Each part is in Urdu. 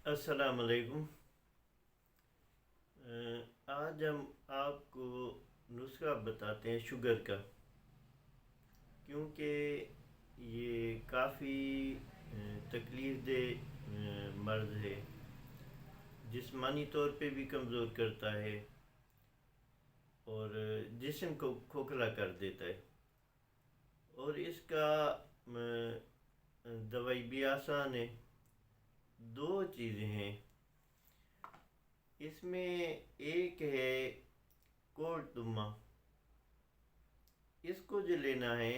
السلام علیکم۔ آج ہم آپ کو نسخہ بتاتے ہیں شوگر کا، کیونکہ یہ کافی تکلیف دہ مرض ہے، جسمانی طور پہ بھی کمزور کرتا ہے اور جسم کو کھوکھلا کر دیتا ہے، اور اس کا دوائی بھی آسان ہے۔ دو چیزیں ہیں اس میں، ایک ہے کوڑ تما، اس کو جو لینا ہے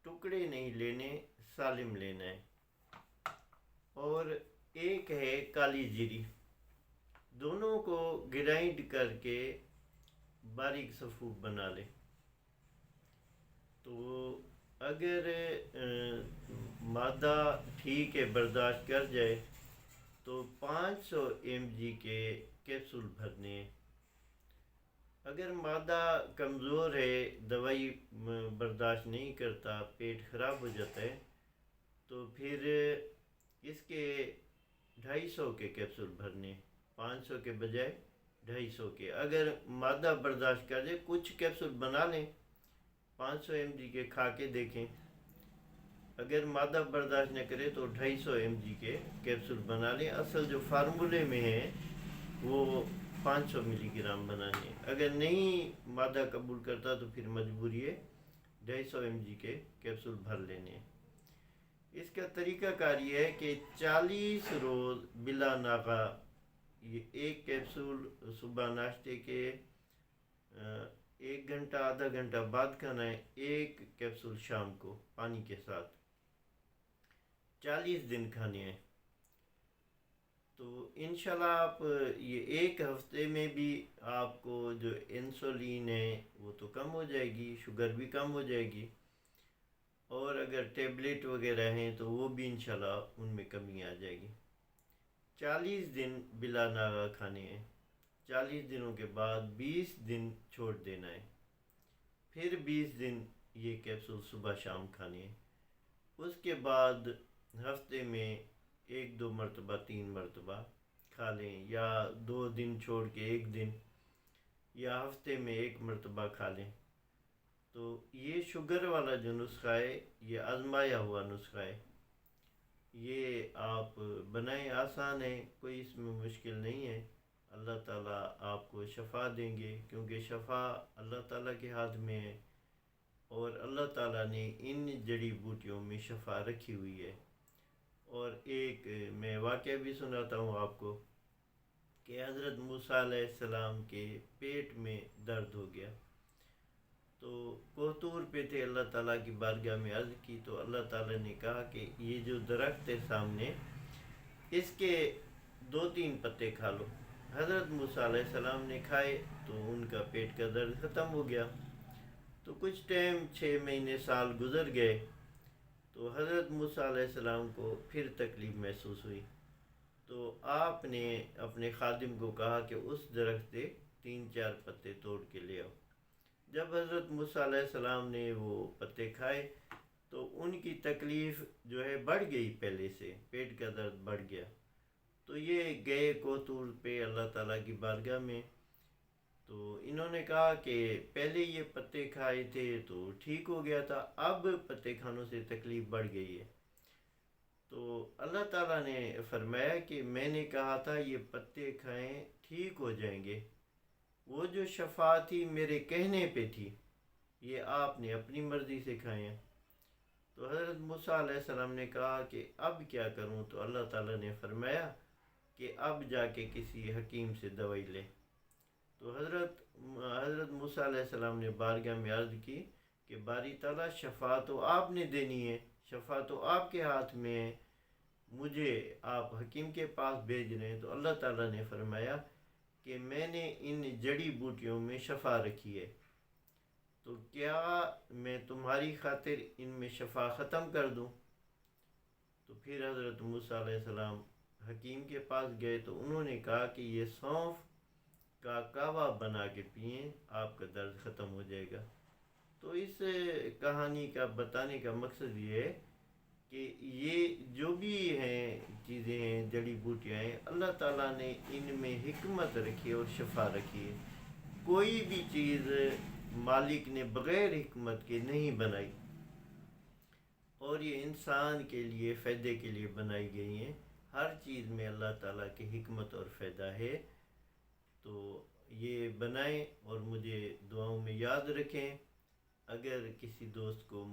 ٹکڑے نہیں لینے، سالم لینا ہے، اور ایک ہے کالی جیری۔ دونوں کو گرائنڈ کر کے باریک صفوف بنا لیں۔ تو اگر مادہ ٹھیک ہے، برداشت کر جائے، تو 500 mg کے کیپسول بھرنے ہیں۔ اگر مادہ کمزور ہے، دوائی برداشت نہیں کرتا، پیٹ خراب ہو جاتا ہے، تو پھر اس کے 250 کے کیپسول بھرنے، 500 کے بجائے 250 کے۔ اگر مادہ برداشت کر جائے، کچھ کیپسول بنا لیں، 500 mg کے کھا کے دیکھیں۔ اگر مادہ برداشت نہ کرے تو 250 mg کے کیپسول بنا لیں۔ اصل جو فارمولے میں ہے وہ 500 mg بنانے ہیں۔ اگر نہیں مادہ قبول کرتا تو پھر مجبوری ہے 250 mg کے کیپسول بھر لینے ہیں۔ اس کا طریقہ کار یہ ہے کہ 40 روز بلا ناغہ یہ ایک کیپسول صبح ناشتے کے 1 گھنٹہ آدھا گھنٹہ بعد کھانا ہے، ایک کیپسول شام کو پانی کے ساتھ، 40 دن کھانے ہیں۔ تو انشاءاللہ آپ یہ ایک ہفتے میں بھی آپ کو جو انسولین ہے وہ تو کم ہو جائے گی، شوگر بھی کم ہو جائے گی، اور اگر ٹیبلٹ وغیرہ ہیں تو وہ بھی انشاءاللہ ان میں کمی آ جائے گی۔ 40 دن بلا ناغہ کھانے ہیں، 40 دنوں کے بعد 20 دن چھوڑ دینا ہے، پھر 20 دن یہ کیپسول صبح شام کھانے ہیں۔ اس کے بعد ہفتے میں 1-2 مرتبہ 3 مرتبہ کھا لیں، یا 2 دن چھوڑ کے 1 دن، یا ہفتے میں 1 مرتبہ کھا لیں۔ تو یہ شوگر والا جو نسخہ ہے یہ آزمایا ہوا نسخہ ہے، یہ آپ بنائیں، آسان ہے، کوئی اس میں مشکل نہیں ہے۔ اللہ تعالیٰ آپ کو شفا دیں گے، کیونکہ شفا اللہ تعالیٰ کے ہاتھ میں ہے، اور اللہ تعالیٰ نے ان جڑی بوٹیوں میں شفا رکھی ہوئی ہے۔ اور ایک میں واقعہ بھی سناتا ہوں آپ کو کہ حضرت موسیٰ علیہ السلام کے پیٹ میں درد ہو گیا، تو کوہ پہ تھے، اللہ تعالیٰ کی بارگاہ میں عرض کی، تو اللہ تعالیٰ نے کہا کہ یہ جو درخت ہے سامنے، اس کے 2-3 پتے کھا لو۔ حضرت موسیٰ علیہ السلام نے کھائے تو ان کا پیٹ کا درد ختم ہو گیا۔ تو کچھ ٹائم 6 مہینے سال گزر گئے، تو حضرت موسیٰ علیہ السلام کو پھر تکلیف محسوس ہوئی، تو آپ نے اپنے خادم کو کہا کہ اس درخت سے 3-4 پتے توڑ کے لے آؤ۔ جب حضرت موسیٰ علیہ السلام نے وہ پتے کھائے تو ان کی تکلیف جو ہے بڑھ گئی، پہلے سے پیٹ کا درد بڑھ گیا۔ تو یہ گئے کوہ پہ اللہ تعالیٰ کی بارگاہ میں، تو انہوں نے کہا کہ پہلے یہ پتے کھائے تھے تو ٹھیک ہو گیا تھا، اب پتے کھانوں سے تکلیف بڑھ گئی ہے۔ تو اللہ تعالیٰ نے فرمایا کہ میں نے کہا تھا یہ پتے کھائیں، ٹھیک ہو جائیں گے، وہ جو شفا تھی میرے کہنے پہ تھی، یہ آپ نے اپنی مرضی سے کھائے ہیں۔ تو حضرت موسیٰ علیہ السلام نے کہا کہ اب کیا کروں؟ تو اللہ تعالیٰ نے فرمایا کہ اب جا کے کسی حکیم سے دوائی لے۔ تو حضرت موسیٰ علیہ السلام نے بارگاہ میں عرض کی کہ باری تعالیٰ، شفا تو آپ نے دینی ہے، شفا تو آپ کے ہاتھ میں ہے، مجھے آپ حکیم کے پاس بھیج رہے ہیں۔ تو اللہ تعالیٰ نے فرمایا کہ میں نے ان جڑی بوٹیوں میں شفا رکھی ہے، تو کیا میں تمہاری خاطر ان میں شفا ختم کر دوں؟ تو پھر حضرت موسیٰ علیہ السلام حکیم کے پاس گئے، تو انہوں نے کہا کہ یہ سونف کا کہوہ بنا کے پئیں، آپ کا درد ختم ہو جائے گا۔ تو اس کہانی کا بتانے کا مقصد یہ ہے کہ یہ جو بھی ہیں چیزیں ہیں، جڑی بوٹیاں ہیں، اللہ تعالیٰ نے ان میں حکمت رکھی ہے اور شفا رکھی ہے. کوئی بھی چیز مالک نے بغیر حکمت کے نہیں بنائی، اور یہ انسان کے لیے فائدے کے لیے بنائی گئی ہیں. ہر چیز میں اللہ تعالیٰ کی حکمت اور فائدہ ہے. تو یہ بنائیں اور مجھے دعاؤں میں یاد رکھیں. اگر کسی دوست کو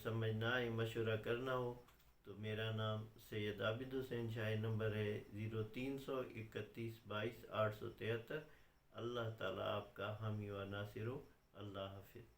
سمجھ نہ آئے، مشورہ کرنا ہو، تو میرا نام سید عابد حسین شاہ، نمبر ہے 0331322873. اللہ تعالیٰ آپ کا حامی و ناصر ہو. اللہ حافظ.